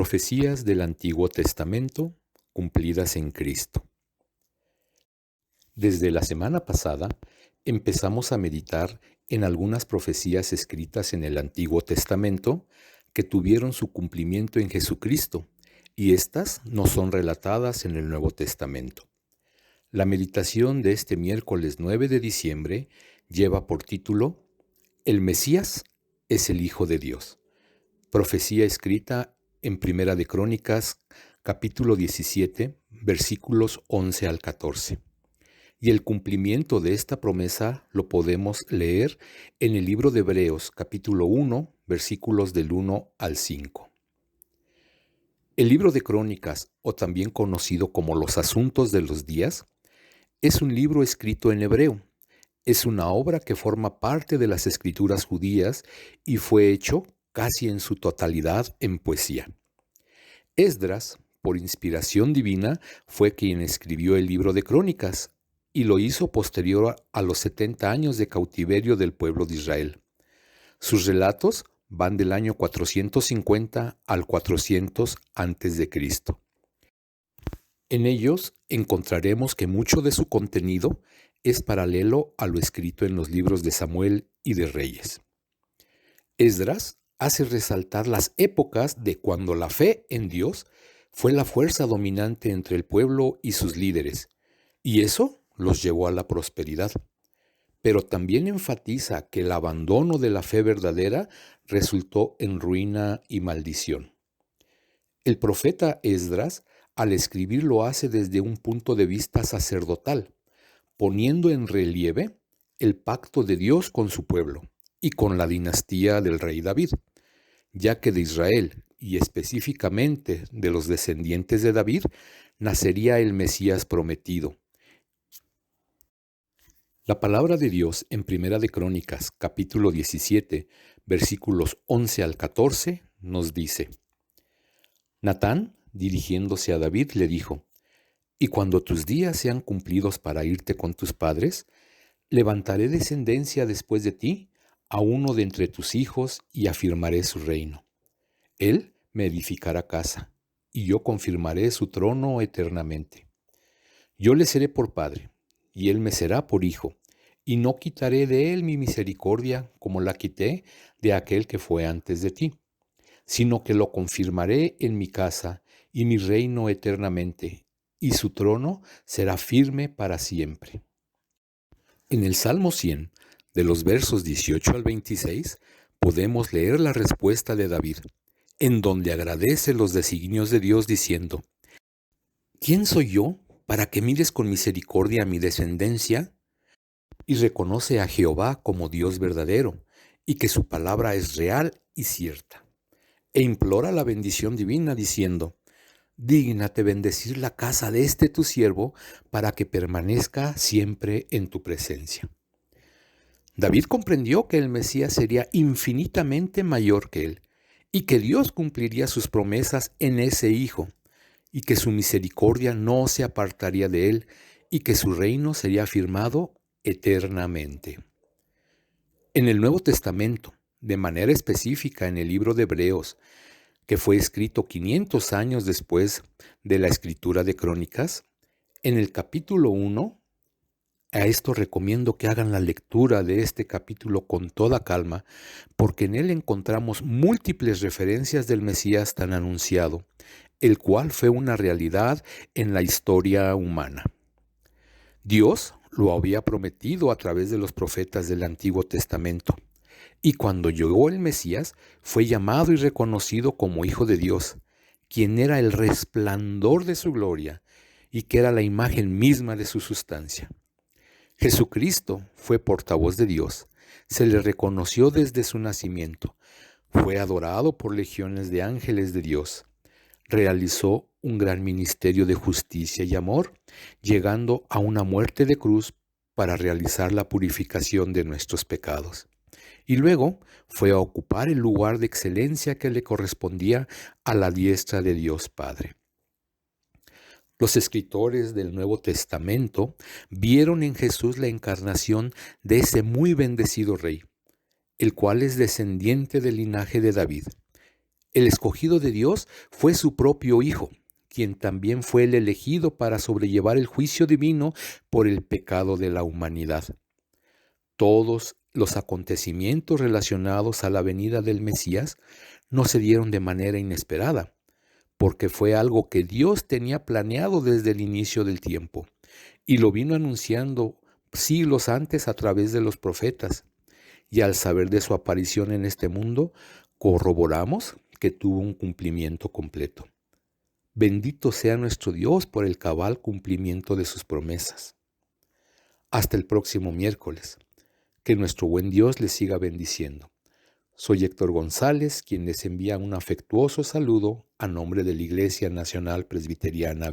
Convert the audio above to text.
Profecías del Antiguo Testamento cumplidas en Cristo. Desde la semana pasada empezamos a meditar en algunas profecías escritas en el Antiguo Testamento que tuvieron su cumplimiento en Jesucristo, y éstas no son relatadas en el Nuevo Testamento. La meditación de este miércoles 9 de diciembre lleva por título El Mesías es el Hijo de Dios, profecía escrita en Primera de Crónicas, capítulo 17, versículos 11 al 14. Y el cumplimiento de esta promesa lo podemos leer en el libro de Hebreos, capítulo 1, versículos del 1 al 5. El libro de Crónicas, o también conocido como los Asuntos de los Días, es un libro escrito en hebreo. Es una obra que forma parte de las escrituras judías y fue hecho casi en su totalidad en poesía. Esdras, por inspiración divina, fue quien escribió el libro de Crónicas y lo hizo posterior a los 70 años de cautiverio del pueblo de Israel. Sus relatos van del año 450 al 400 a.C. En ellos encontraremos que mucho de su contenido es paralelo a lo escrito en los libros de Samuel y de Reyes. Esdras hace resaltar las épocas de cuando la fe en Dios fue la fuerza dominante entre el pueblo y sus líderes, y eso los llevó a la prosperidad. Pero también enfatiza que el abandono de la fe verdadera resultó en ruina y maldición. El profeta Esdras, al escribir, lo hace desde un punto de vista sacerdotal, poniendo en relieve el pacto de Dios con su pueblo y con la dinastía del rey David, ya que de Israel, y específicamente de los descendientes de David, nacería el Mesías prometido. La palabra de Dios en Primera de Crónicas, capítulo 17, versículos 11 al 14, nos dice: Natán, dirigiéndose a David, le dijo: «Y cuando tus días sean cumplidos para irte con tus padres, levantaré descendencia después de ti, a uno de entre tus hijos, y afirmaré su reino. Él me edificará casa, y yo confirmaré su trono eternamente. Yo le seré por padre, y él me será por hijo, y no quitaré de él mi misericordia como la quité de aquel que fue antes de ti, sino que lo confirmaré en mi casa y mi reino eternamente, y su trono será firme para siempre». En el Salmo 100, de los versos 18 al 26, podemos leer la respuesta de David, en donde agradece los designios de Dios diciendo: «¿Quién soy yo para que mires con misericordia a mi descendencia?». Y reconoce a Jehová como Dios verdadero, y que su palabra es real y cierta. E implora la bendición divina diciendo: «Dígnate bendecir la casa de este tu siervo, para que permanezca siempre en tu presencia». David comprendió que el Mesías sería infinitamente mayor que él, y que Dios cumpliría sus promesas en ese Hijo, y que su misericordia no se apartaría de él, y que su reino sería firmado eternamente. En el Nuevo Testamento, de manera específica en el libro de Hebreos, que fue escrito 500 años después de la escritura de Crónicas, en el capítulo 1, a esto recomiendo que hagan la lectura de este capítulo con toda calma, porque en él encontramos múltiples referencias del Mesías tan anunciado, el cual fue una realidad en la historia humana. Dios lo había prometido a través de los profetas del Antiguo Testamento, y cuando llegó el Mesías, fue llamado y reconocido como Hijo de Dios, quien era el resplandor de su gloria y que era la imagen misma de su sustancia. Jesucristo fue portavoz de Dios, se le reconoció desde su nacimiento, fue adorado por legiones de ángeles de Dios, realizó un gran ministerio de justicia y amor, llegando a una muerte de cruz para realizar la purificación de nuestros pecados. Y luego fue a ocupar el lugar de excelencia que le correspondía a la diestra de Dios Padre. Los escritores del Nuevo Testamento vieron en Jesús la encarnación de ese muy bendecido Rey, el cual es descendiente del linaje de David. El escogido de Dios fue su propio Hijo, quien también fue el elegido para sobrellevar el juicio divino por el pecado de la humanidad. Todos los acontecimientos relacionados a la venida del Mesías no se dieron de manera inesperada, porque fue algo que Dios tenía planeado desde el inicio del tiempo, y lo vino anunciando siglos antes a través de los profetas. Y al saber de su aparición en este mundo, corroboramos que tuvo un cumplimiento completo. Bendito sea nuestro Dios por el cabal cumplimiento de sus promesas. Hasta el próximo miércoles. Que nuestro buen Dios les siga bendiciendo. Soy Héctor González, quien les envía un afectuoso saludo a nombre de la Iglesia Nacional Presbiteriana.